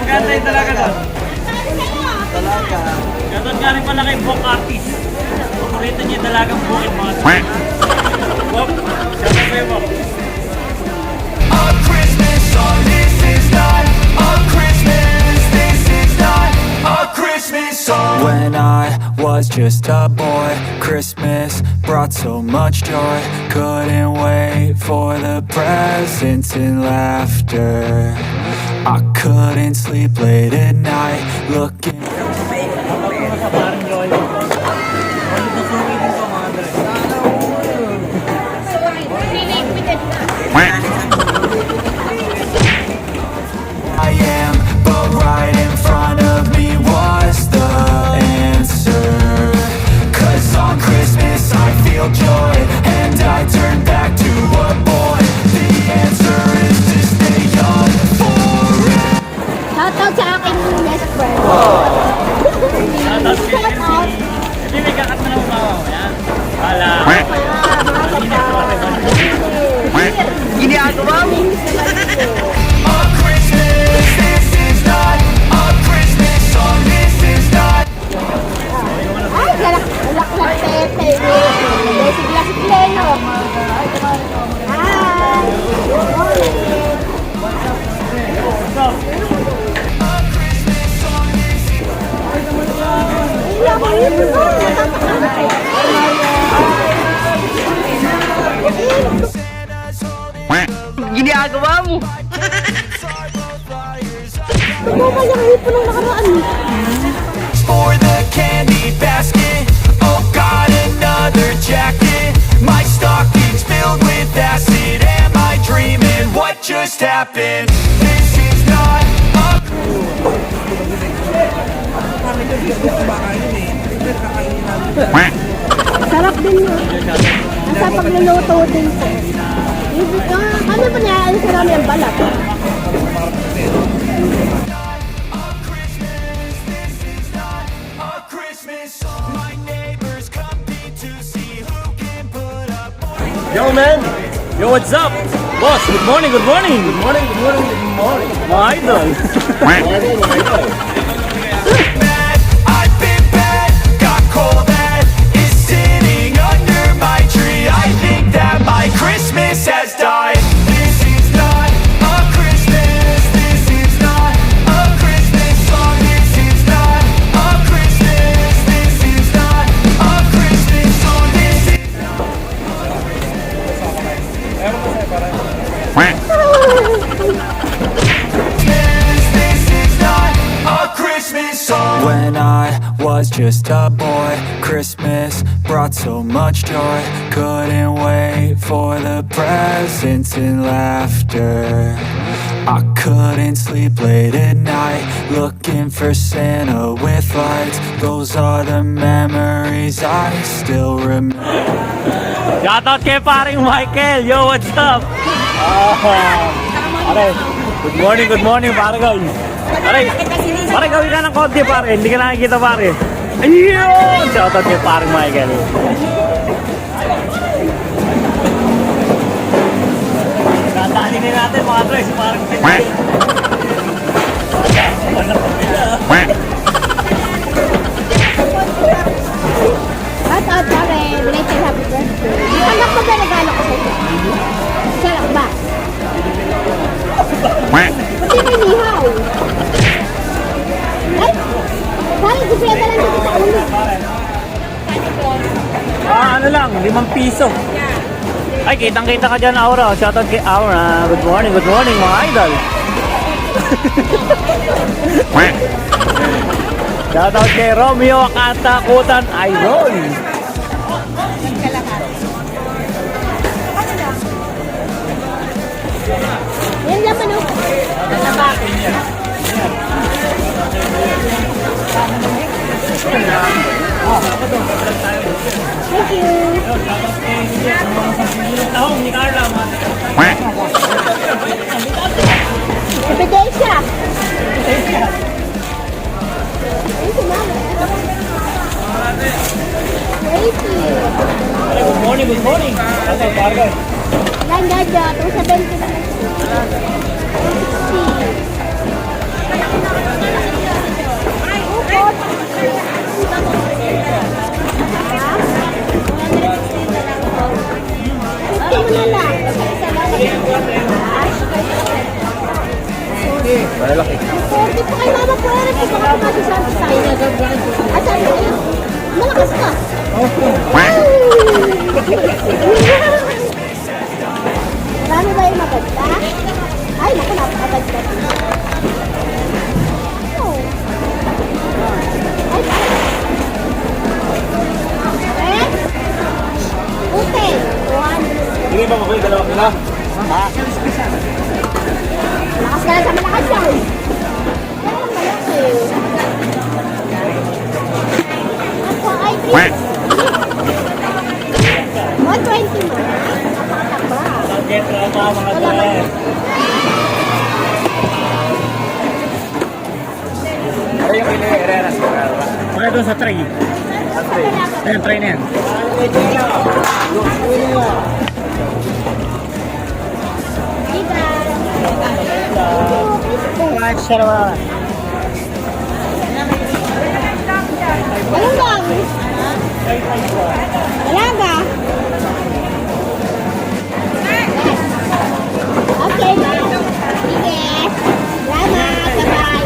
Maganda yung dalaga doon. Dalaga. Ganun nga rin pala kay Book Artist. Paborito niya yung dalagang bukid mga ito. Book, siya na kayo, Book. A Christmas song, this is not a Christmas, this is not a Christmas song. When I was just a boy, Christmas brought so much joy. Couldn't wait for the presents and laughter. I couldn't sleep late at night looking. I am, but right in front of me was the answer. 'Cause on Christmas I feel joy, and I turn back to a boy. The answer is to stay young forever. Shoutout sa aking best friend. Shoutout. Hindi, may kakat na naman ako. Ayan. Hala. Ginagawa mo? A Christmas, this is not a Christmas song, this is not. Ay, galak-galak Pepe. Sigla si Pleno. Hi. Ginagawa mo. Ano ba yung hipo nung nakaraan? For the candy basket, oh God, another jacket. My stocking's filled with acid. Am I dreaming? What just happened? This is not a. Sarap din yun. Nasa pagluluto din po. Ano ba niya? Ano sa rami ang balat? Yo, man. Yo, what's up? Boss, good morning, good morning. Good morning, good morning, good morning. Mga idol. Mga idol, mga idol. Mad, I've been bad, got cold that is sitting under my tree. I think that my Christmas has died. This is not a Christmas, this is not a Christmas song. This is not a Christmas, this is not a Christmas song. This is when I was just a boy, Christmas brought so much joy. Couldn't wait for the presents and laughter. I couldn't sleep late at night looking for Santa with lights. Those are the memories I still remember. Shoutout kay paring Michael. Yo, what's up? Pare, good morning, pare guys. Pare, gawin ka ng konti, pare. Hindi ka nakikita, pare. Ayun! Shoutout kay paring Michael. Tataalinin natin mga troy, si paring Michael. Shoutout pare. Belated happy birthday. Tanggap mo ba regalo ko sa'yo? Sarap ba? Pati may nihaw. Ay! Pare, gusto yan lang dito sa ulo. Ano lang, 5 piso. Ay, kitang-kita ka dyan, Aura. Shoutout kay Aura. Good morning, mga idol. Shoutout kay Romeo Katakutan Idol. Yan naman o. Thank you. Tahong ni Carla. Ebidensya. Thank you, mama. Thank you. Good morning, good morning. Ano, bargain? Yan, Jaja. 270 na lang. 60. Malaki. 40 pa kay Mama Puerto. Baka kumasasabi sa akin. Ah, sabi niya, malakas ka. Marami ba yung maganda? Ay, naku, napakaganda. Oh. Ay, eh? Ute. 100. Sige ba makuha dalawa nila? Ha? Malakas ka lang sa malakas yan. Pero malaki. Ako ay 120 mo. Napakataba. Get mga Wala dalawa. man. Ano yung kilo yung Herrera? Ano doon sa tray? Ayan, tray na yan. Anong bang? Alaga. Okay, ma'am. Sige. Salamat. Bye-bye.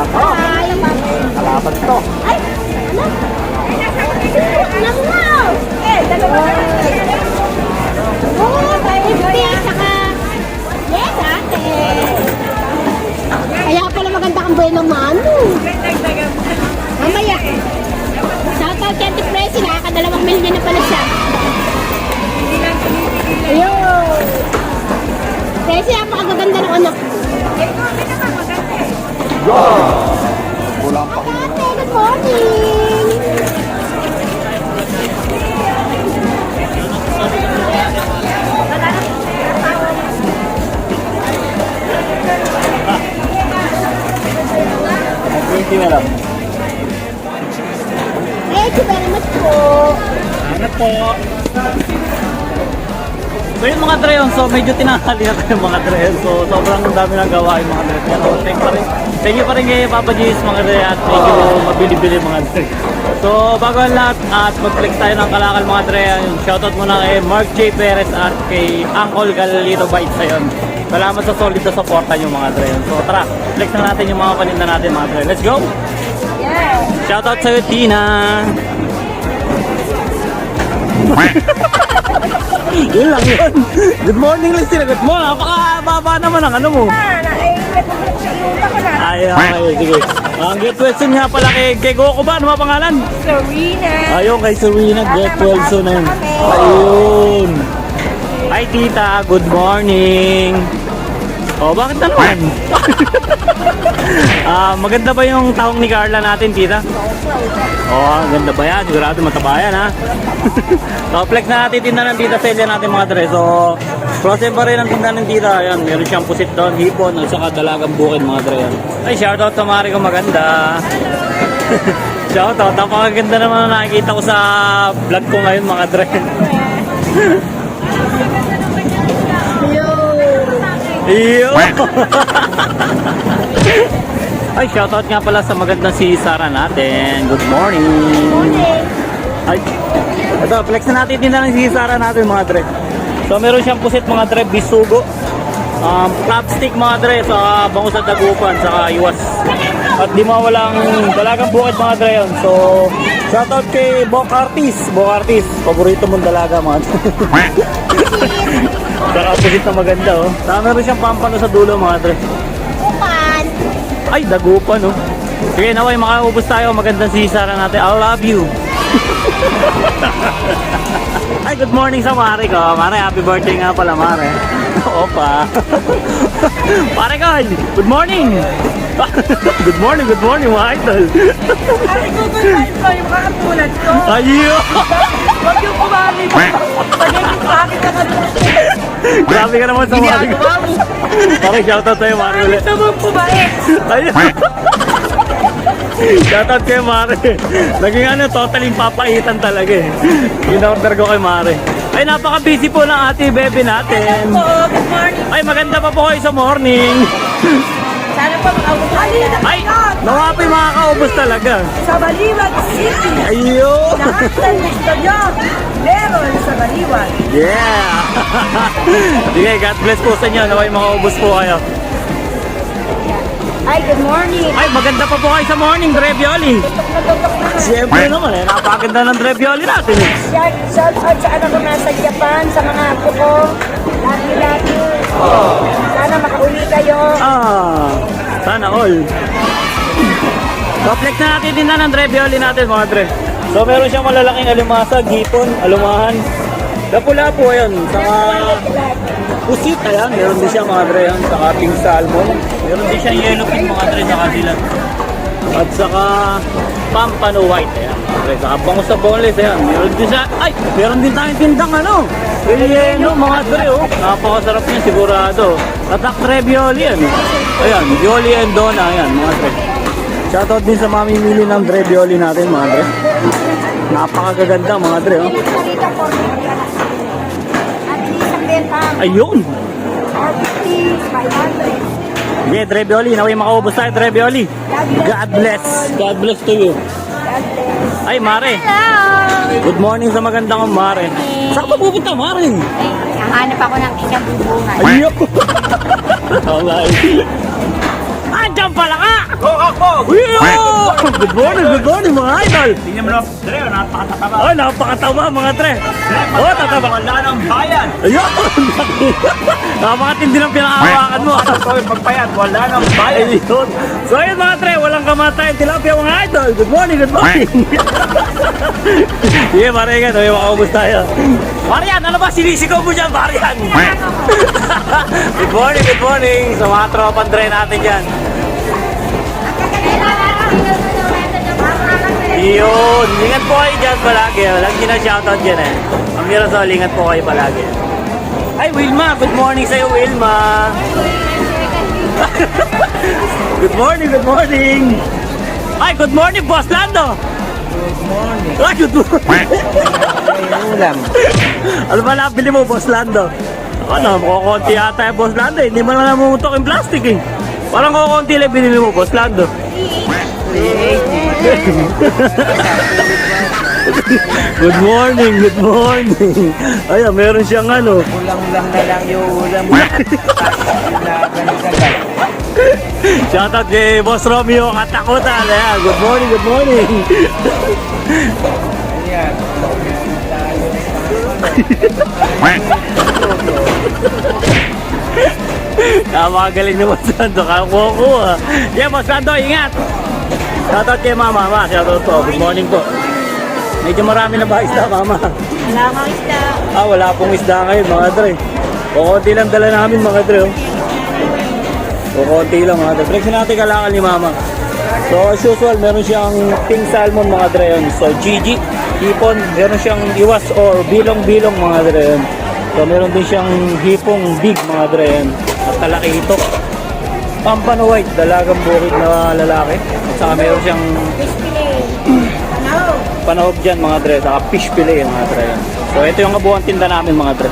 Bye. Kalaban to. Ay! Ano? Anak mo! Dalawa. Oo, 50 saka... Yes, ate. Kaya pala maganda kang buhay ng mano. Mamaya. Shoutout kay Auntie Presi, nakaka2 milyon na pala siya. Ayun. Presi, napakaganda ng anak. Kulang pa. Ate, good morning. Hindi na lang. Thank you very much po. Ano po? So yung mga drayon, so medyo tinahali na yung mga drayon. So sobrang dami ng gawa yung mga drayon. Pero thank you pa rin kay Papa G's mga drayon at medyo mabili-bili mga drayon. So bago ang lahat at mag-flex tayo ng kalakal mga drayon. Shoutout muna kay Mark J. Perez at kay Uncle Galilito Bites ayon. Salamat sa solid na supportan yung mga drayon. So tara, flex na natin yung mga paninda natin mga drayon. Let's go! Yeah. Shoutout sa'yo Tina! Yun lang yun. Good morning lang sila. Good morning. Napakababa naman ang ano mo. Ay, okay. Sige. Ang get well soon nga pala kay Goku ba? Ano mga pangalan? Serena. Ayun, kay Serena. Get well soon na yun. Ayun. Hi, tita. Good morning. Oh, bakit na naman? Maganda ba yung tahong ni Carla natin, tita? Oh, ganda ba yan? Sigurado mataba yan, ha? So, flex na natin tinda ng tita Celia natin mga dre. So, frozen pa rin ang tinda ng tita. Ayan, meron siyang pusit doon, hipon, at saka dalagang bukid mga dre. Yan. Ay, shoutout sa Mari ko maganda. Shoutout, napakaganda naman na nakikita ko sa vlog ko ngayon mga dre. Iyo! Ay, shoutout nga pala sa magandang si Sarah natin. Good morning! Ay, ito, flex na natin din na lang si Sarah natin mga dre. So, meron siyang pusit mga dre, bisugo. Crab stick mga dre sa bangus at dagupan, saka iwas. At di mawalang dalagang bukid mga dre yun. So, shoutout kay Bok Artis. Bok Artis, paborito mong dalaga mga dre. Saka pusit na maganda, oh. Saka meron siyang pampano sa dulo, mga dre. Upan. Ay, dagupan, oh. Sige, naway, makaubos tayo. Magandang sisara natin. I love you. Ay, good morning sa Mare ko. Mare, happy birthday nga pala, Mare. Opa. Pare ko, good morning. Good morning, mga idol. Ay, Google Drive ko yung mga katulad ko. Ayun. Huwag yung kumami mo. Pagiging pangit ka kanina. Grabe ka naman sa Mare ko. Pare, shoutout tayo, Mare ulit. Gusto mong pumait. Ayun. Shoutout kay Mare. Naging totally papaitan talaga eh. In-order ko kay Mare. Ay, napaka-busy po ng ate bebe natin. Oo, good morning. Ay, maganda pa po kayo sa morning. Sana pa makabot tayo. Ay, nawapi makakaubos talaga. Sa Baliwag City. Ayun. Lahat ng gusto nyo, meron sa Baliwag. Yeah. Sige, God bless po sa inyo. Naway makaubos po kayo. Ay, good morning. Ay, maganda pa po kayo sa morning, Drevioli. Natutok na. Siyempre naman eh, napakaganda ng Drevioli natin eh. Shout out sa anak ko nasa Japan, sa mga apo ko. Lagi. Sana makauwi kayo. Sana all. So, flex na natin din na ng Drevioli natin, mga Dre. So, meron siyang malalaking alimasa, gipon, alumahan. Lapu-lapu, ayan. Saka pusit, ayan. Meron din siya, mga Dre, ayan. Saka pink salmon. Meron din siya yellowfin, mga Dre, saka sila. At saka pampano white, ayan. Mga Dre, saka bangus sa boneless, ayan. Meron din siya, ay, meron din tayong tindang, relleno, mga Dre, oh. Napakasarap niya, sigurado. Tatak Drevioli, yan. Ayan, Violi and Donna, ayan, mga Dre. Shoutout din sa mamimili ng Drevioli natin, mga Dre. Napakaganda, mga Dre, oh. Ayun! Okay, Drevioli, naway makaubos tayo, Drevioli. God bless. God bless to you. Ay, Mare. Hello. Good morning sa magandang Mare. Saan ka pupunta, Mare? Nahanap ako ng isang bubungan. Ayun! Alright. Andiyan pala ka! Good morning mga idol! Tingnan mo na, Dre, napakataba. Oh, napakataba mga Dre! Oh, tataba! Wala ng bayan. Ayun! Napakatindi ng pinakahawakan mo! Ito yung pagpayat, wala ng bayan. Ayun! So ayun mga Dre, walang kamatayan tilapia mga idol! Good morning! Sige, Marian, may makaubos tayo. Marian, ano ba sinisigaw mo dyan, Marian? Good morning sa mga tropang Dre natin dyan. Yun, ingat po kayo dyan palagi. Walang gina-shoutout dyan eh. Ang Mirasol, ingat po kayo palagi. Ay, Wilma, good morning sa'yo, Wilma. Good morning. Ay, good morning, Boss Lando. Good morning. Ay, good morning. Ulam. Ano ba nabili mo, Boss Lando? Ano, kukunti yata yung Boss Lando eh. Hindi mo naman namumutok yung plastic eh. Parang kukunti lang binili mo, Boss Lando. Good morning. Ayun, meron siyang Ulam-ulam na lang yung ulam. shoutout kay Boss Romeo Katakutan. Ayan, good morning. Yan. Magaling ni Boss Lando, kakuha. Yeah, Boss Lando, ingat. Shoutout kay Mama. Shoutout po. Good morning po. Medyo marami na ba isda, Mama? Wala akong isda. Wala pong isda ngayon, mga Dre. Kukunti lang dala namin, mga Dre. Kukunti lang, mga Dre. Flexin natin kalakal ni Mama. So, as usual, meron siyang pink salmon, mga Dre. So, Gigi, hipon, meron siyang iwas or bilong-bilong, mga Dre. So, meron din siyang hipong big, mga Dre. At talaki ito. Pampano white, dalagang bukid na lalaki. At saka meron siyang panahog dyan, mga Dre. Saka fish fillet, mga Dre. So, ito yung kabuuan tinda namin, mga Dre.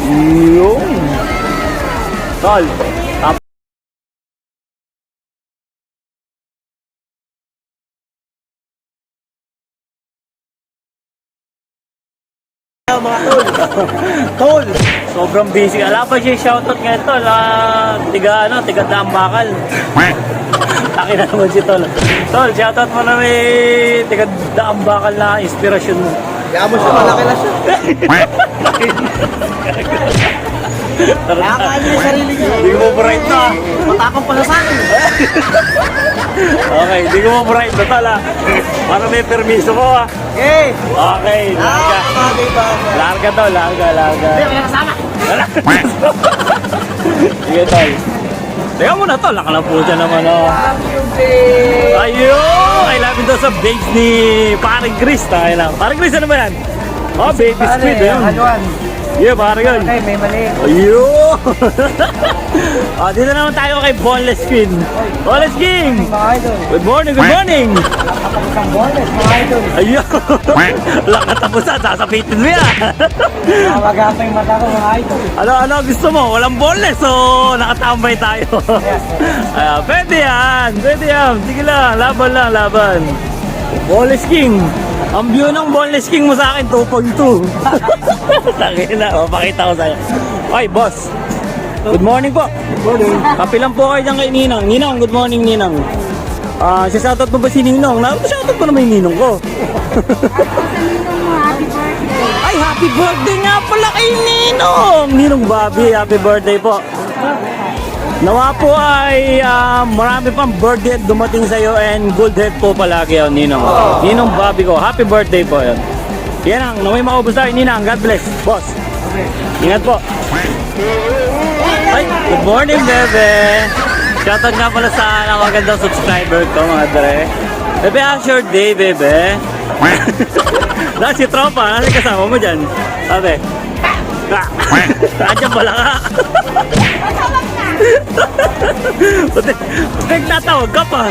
Yun. Tol. Mga tol, sobrang busy. Ala pa siya shoutout ngayon tol. Tiga Daang Bakal. Taki na naman si tol. Tol, shoutout mo na may tiga Daang Bakal na inspirasyon mo. Kaya mo siya, malaki na siya. Nakakain yung sarili niyo. Hindi ko bright na. Matakang pala sa akin. Okay, hindi ko bright na tala. Para may permiso ko ah. Okay. Okay, larga. Bagay ba? Larga to, larga. May kasama. Sige tol. Teka muna tol, nakalapucha naman oh. Ayun! I love you daw sa base ni Paring Chris. Tayo lang. Paring Chris, ano ba yan? Oh, baby squid. Ayun. Haluan. Yeah, paring yun. Okay, may mali. Ayun! Dito naman tayo kay Boneless King. Boneless King! Mga idol. Good morning, good morning! Isang bonus, mga idol. Ayun! Wala katapusan, sasapitin mo yan! Nakawagapa yung mata ko, mga idol. Ano gusto mo? Walang boneless, so nakatambay tayo. Pwede yan! Sige lang, laban. Boneless King! Ang view ng Boneless King mo sa akin, 2.2. Tangina, pakita ko sa'yo. Ay, boss. Good morning po. Good morning. Kape lang po kayo dyan kay Ninang. Ninang, good morning, Ninang. Shoutout mo ba si Ninong? Shoutout mo naman yung Ninong ko. Ay, happy birthday nga pala kay Ninong! Ninong Bobby, happy birthday po. Nawa po ay marami pang birthday at dumating sa iyo and good health po palagi yun, Ninong. Ninong Bobby ko, happy birthday po yun. Yan ang, naway maubos tayo, Ninang. God bless, boss. Ingat po. Ay, good morning, bebe. Shoutout nga pala sa magandang subscriber ko, mga dre. Bebe, Asher Day, bebe. Dahil si Tropa, nasa kasama mo dyan? Sabi. Andiyan pala ka. Buti nagtatawag ka pa.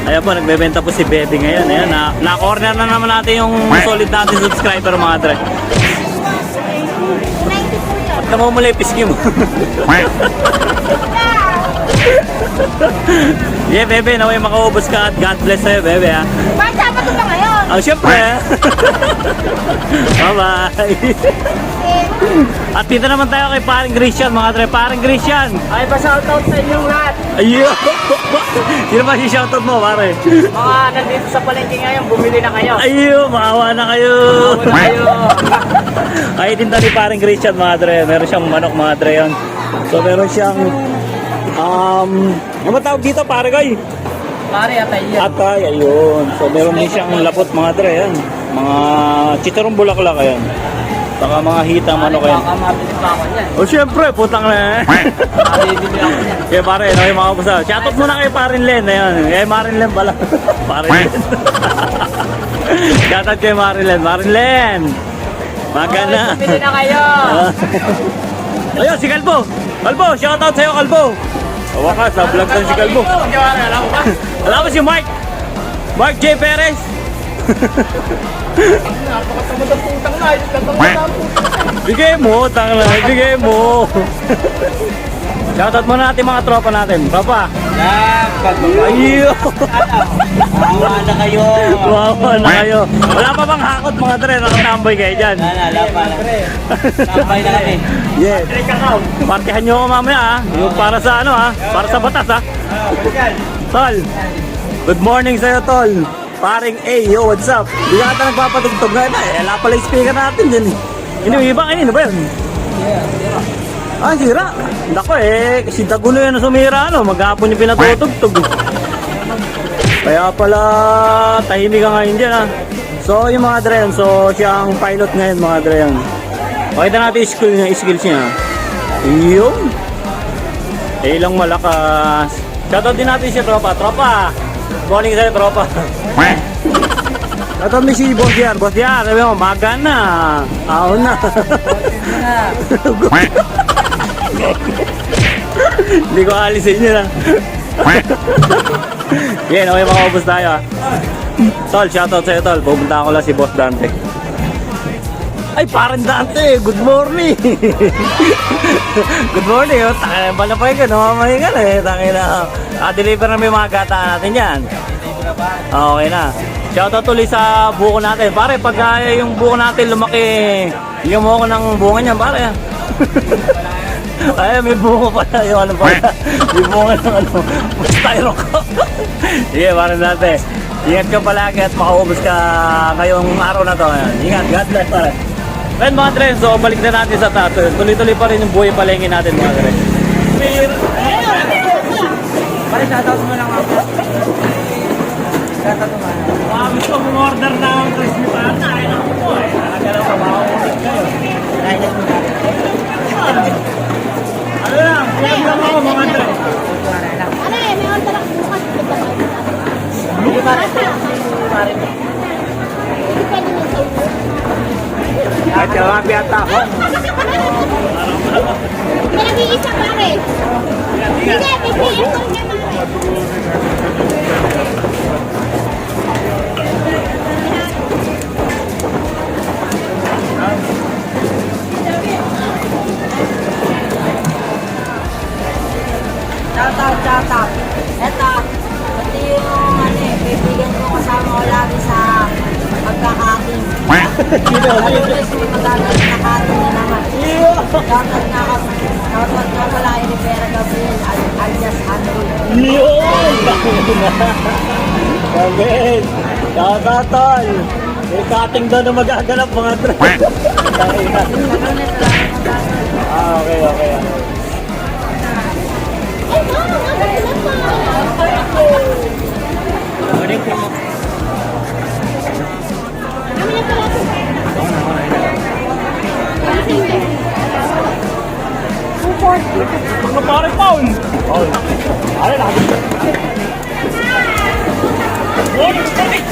Ayan po, nagbebenta po si Bebe ngayon. Ayan, na-corner na naman natin yung solid natin subscriber, mga dre. At namumula yung piski mo. Yeah, Bebe, naway makaubos ka at God bless sa'yo, Bebe, ha. March, Sabado ba ngayon? Siyempre. Bye-bye. At dito naman tayo kay Paring Christian, mga dre. Paring Christian. Ay, pa-shoutout sa inyong lahat. Ayun. Sino ba si shoutout mo, pare? Mga nandito sa palengke ngayon, bumili na kayo. Ayun, maawa na kayo. Ay, tinta ni Paring Christian, mga dre. Meron siyang manok, mga dre, yun. So, meron siyang ano ba tawag dito, pare koy? Pare, atay yan. Atay, ayun. So, meron din siyang lapot, mga dre, yan. Mga chicharong bulaklak, ayan. Saka mga hitang manok, ayan. Baka mabili pa ako yan. O syempre, putang na. Mabibili ako yan. Kaya pare, ano yung mga kusa? Shoutout muna kay Parin Len, ayun. Kay Marin Len pala. Parin Len. Shoutout kay Marin Len. Marin Len. Magana. Bumili na kayo. Ayun, si Kalbo. Kalbo, shoutout sa'yo, Kalbo. Wakas, na-vlog na si Kalbo. Alam mo ba? Alam mo si Mark? Mark J. Perez. Napakatamad ang putang na. Tatamad ang putang. Bigay mo, tangla. Bigay mo. Shoutout muna natin mga tropa natin. Tropa. Ayun. Awa na kayo. Wawa na kayo. Wala pa bang hakot mga dre? Nakatambay kayo dyan. Wala pa. Tambay na kami. Yes. Partihan nyo ako mamaya ha. Yung para sa ano ha. Para sa batas ha. Tol. Good morning sa'yo, Tol. Paring A, yo, what's up? Di ka ata nagpapatugtog na eh. Wala pala yung speaker natin dyan eh. Yung iba kanina ba yun? Sira. Nako eh, si Dagulo yan na sumira ano. Maghapon yung pinatutugtog. Kaya pala tahimik ka ngayon dyan ha. So yung mga dre yan, so siyang pilot ngayon mga dre yan. Pakita natin yung skills niya. Yung ilang malakas. Shoutout din natin si Tropa. Tropa! Morning sa'yo, Tropa. Shoutout mo si Boss Yar. Boss Yar, sabi mo, maga na. Ahon na. Hindi ko alisin yun ha. Yan, okay, makaubos tayo ha. Tol, shoutout sa'yo, Tol. Pupunta ko lang si Boss Dante. Ay, parang Dante, good morning. Good morning, oh. Takay, balapay ka, namamahingan eh. Takay na. Deliver na may mga gataan natin yan. Okay na. Shoutout tuloy sa buko natin. Pare, pag yung buko natin lumaki, yung mo ko ng bunga niyan, pare. Ay, may buko pala. Yung ano pala. May bunga ng ano. Styro ko. Sige, pare natin. Ingat ka palagi at makaubos ka ngayong araw na to. Ingat, God bless, pare. Then mga Dre, so balik na natin sa tato. Tuloy-tuloy pa rin yung buhay palengke natin mga Dre. Pare, shoutout mo lang ako. Shoutout mo lang. Gusto mong order ng crispy pata. Ayun ako po eh. Talaga lang makakulit kayo. Ano lang, vlog lang ako mga Dre. Ano eh, may order ako bukas. Hindi pare. Pare. Hindi pwede na sa'yo. At yung mga piyata ako. May nag-iisa pare. Hindi, may PM ko niya pare. Shoutout. Eto, pati yung kaibigan ko kasama ko lagi sa pagkakaking. Always may magagalit na kating na naman. Shoutout nga pala kay Rivera Gabriel, alias Andrew. Yun! Gabi! Kakatol! May cutting daw na magaganap mga Dre. Okay. Ay, mama, Morning po. kami na pala ito. Mga pare pound! Oh, ano lagi? Morning, morning!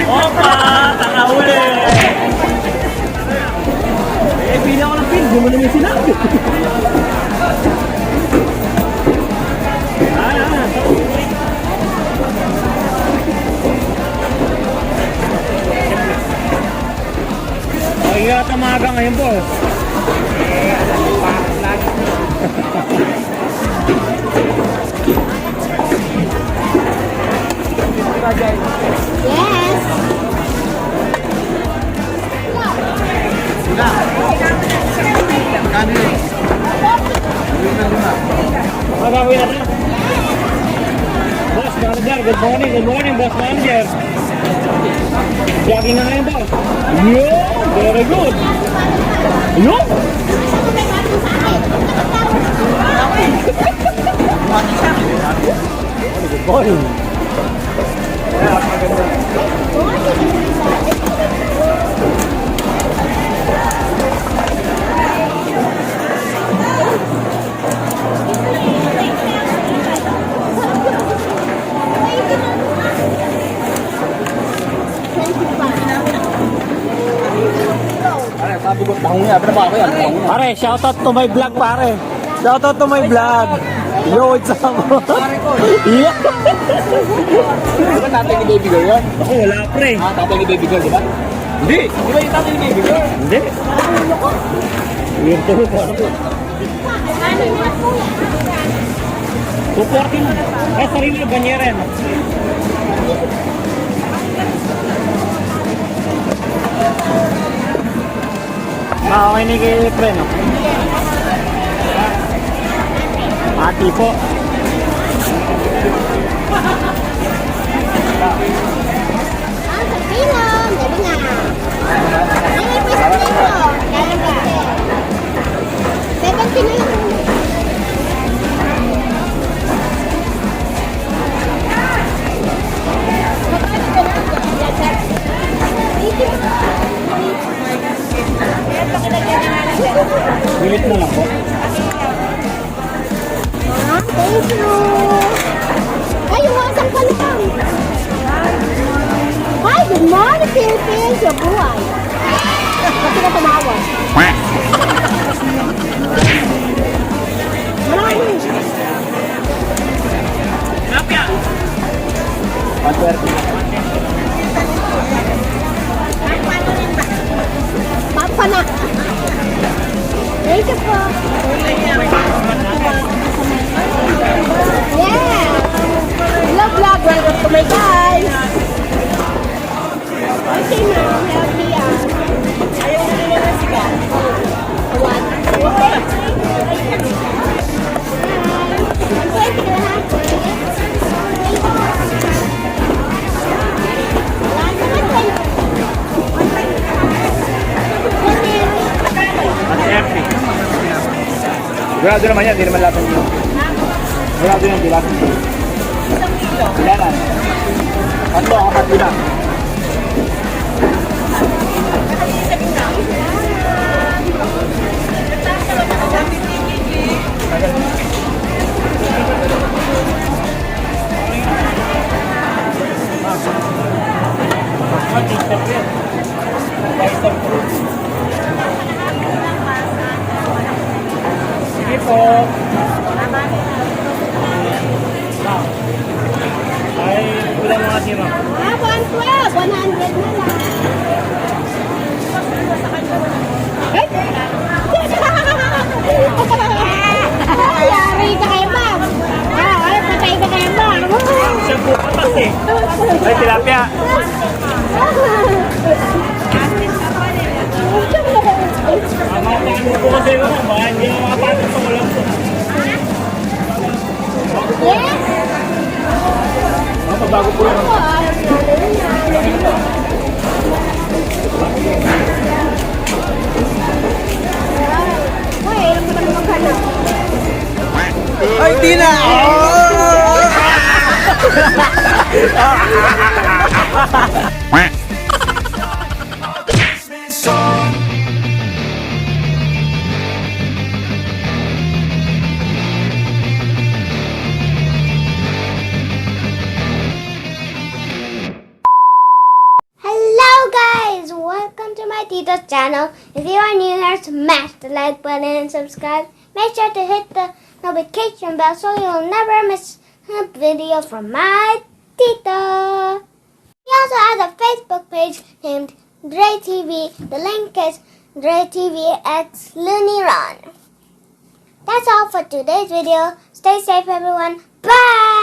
Opa! Tara uli! Eh, pili ako ng pin. Di mo naman sinabi. Mag-igat ang maga ngayon po. Yes. Magagawin natin. Boss Manager, good morning, Boss Manager. Jogging na ngayon ba? Yeah, very good. Yun! Good morning. Pare, sabi ko, tahong niya. Pero ba ako yan? Tahong niya. Pare, shoutout to my vlog, pare. Shoutout to my vlog. Yo, what's up? Pare ko. Yeah. Di ba tatay ni Baby Girl yun? Ako, wala, pre. Tatay ni Baby Girl, di ba? Hindi. Di ba yung tatay ni Baby Girl? Hindi. Weird to po. 240 na. Eh, sarili na banyera yan. Okay ni kay pre, no? Ati po. Ah, sa film. Dali na. Ay, may pwede sa film. Kaya ba? 70 na lang. Bilit na lang po. Ah, thank you. Ay, yung pala lang. Hi, good morning, Philippines. Your buhay. Bakit na tumawag? Marami. Kapya! Paswerte. Papa na. Thank you po. Yeah. Hello, vlog. Welcome to my guys. Okay, ma'am. Happy yan. Ayaw na nila na siya. What? Sigurado naman yan, di naman lahat ng kilo. Sigurado yan, di lahat ng kilo. Yan na. Tatlo, apat yun na. Sige po. Ay, kulang mga tira. 112, 100 na lang. Ay, yari ka kayo, ma'am. Ay, patay ka kayo, ma'am. Siya po patas eh. Ay, tilapia. Mamataan mo po kasi ako. Baka hindi na makapatas sa ulam po. Yes? Mapabago po yun. Uy, alam mo naman maghanap. Ay, di na! song. Hello guys, welcome to my Tito's channel. If you are new here, smash the like button and subscribe. Make sure to hit the notification bell so you'll never miss a video from my Tito. He also has a Facebook page named Dre TV. The link is Dre TV X Looney Run. That's all for today's video. Stay safe everyone. Bye!